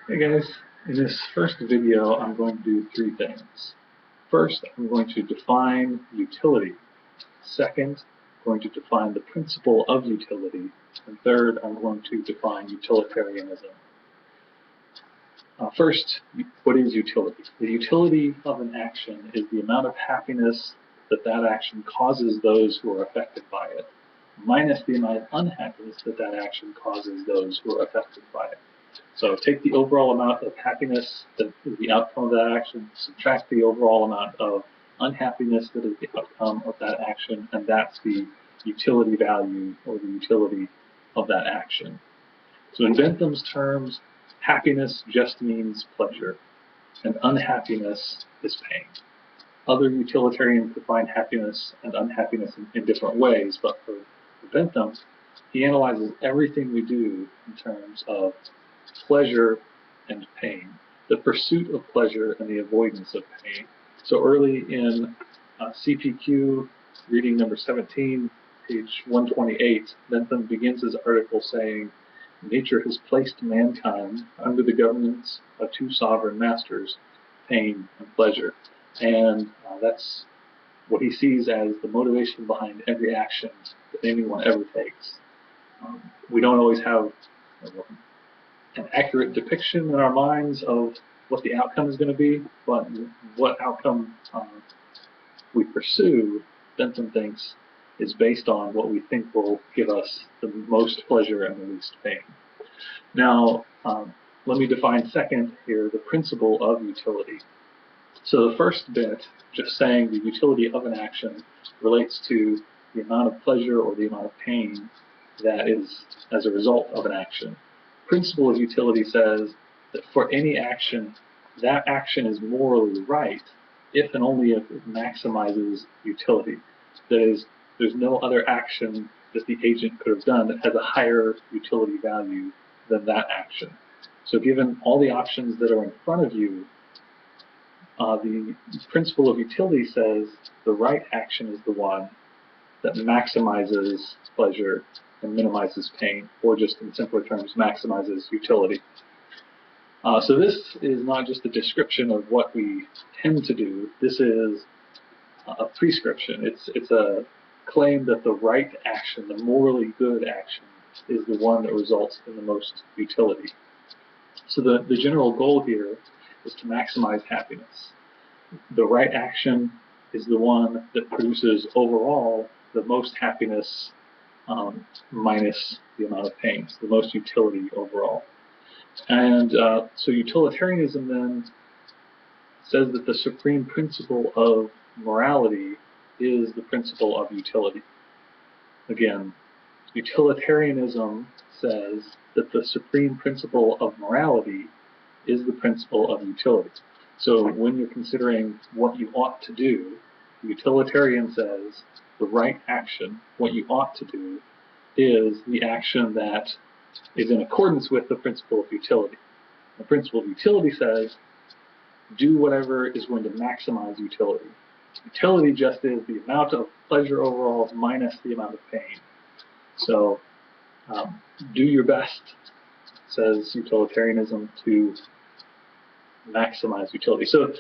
Hey guys, in this first video I'm going to do three things. First, I'm going to define utility. Second, I'm going to define the principle of utility. And third, I'm going to define utilitarianism. First, what is utility? The utility of an action is the amount of happiness that that action causes those who are affected by it, minus the amount of unhappiness that that action causes those who are affected by it. So take the overall amount of happiness that is the outcome of that action, subtract the overall amount of unhappiness that is the outcome of that action, and that's the utility value or the utility of that action. So in Bentham's terms, happiness just means pleasure, and unhappiness is pain. Other utilitarians define happiness and unhappiness in different ways, but for Bentham, he analyzes everything we do in terms of pleasure and pain, the pursuit of pleasure and the avoidance of pain. So early in CPQ, reading number 17, page 128, Bentham begins his article saying, "Nature has placed mankind under the governance of two sovereign masters, pain and pleasure." And that's what he sees as the motivation behind every action that anyone ever takes. We don't always have an accurate depiction in our minds of what the outcome is going to be, but what outcome we pursue, Bentham thinks, is based on what we think will give us the most pleasure and the least pain. Now, let me define second here the principle of utility. So the first bit, just saying the utility of an action, relates to the amount of pleasure or the amount of pain that is as a result of an action. Principle of utility says that for any action, that action is morally right if and only if it maximizes utility. That is, there's no other action that the agent could have done that has a higher utility value than that action. So given all the options that are in front of you, the principle of utility says the right action is the one that maximizes pleasure and minimizes pain, or just in simpler terms, maximizes utility. So this is not just a description of what we tend to do. This is a prescription. It's a claim that the right action, the morally good action, is the one that results in the most utility. So the general goal here is to maximize happiness. The right action is the one that produces overall the most happiness minus the amount of pain, so the most utility overall. And so utilitarianism then says that the supreme principle of morality is the principle of utility. Again, utilitarianism says that the supreme principle of morality is the principle of utility. So when you're considering what you ought to do, the utilitarian says the right action, what you ought to do, is the action that is in accordance with the principle of utility. The principle of utility says do whatever is going to maximize utility. Utility just is the amount of pleasure overall minus the amount of pain. So do your best, says utilitarianism, to maximize utility. So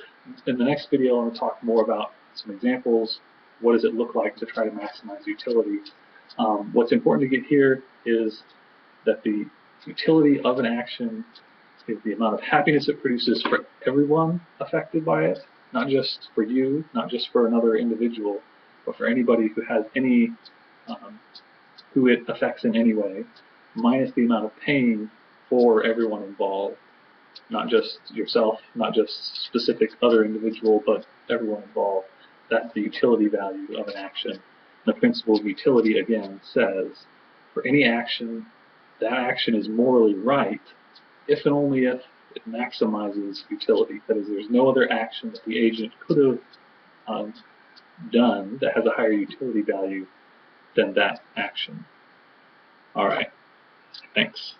in the next video, I'm going to talk more about some examples. What does it look like to try to maximize utility? What's important to get here is that the utility of an action is the amount of happiness it produces for everyone affected by it, not just for you, not just for another individual, but for anybody who has any, who it affects in any way, minus the amount of pain for everyone involved, not just yourself, not just specific other individual, but everyone involved. That's the utility value of an action. The principle of utility, again, says for any action, that action is morally right if and only if it maximizes utility. That is, there's no other action that the agent could have done that has a higher utility value than that action. All right, thanks.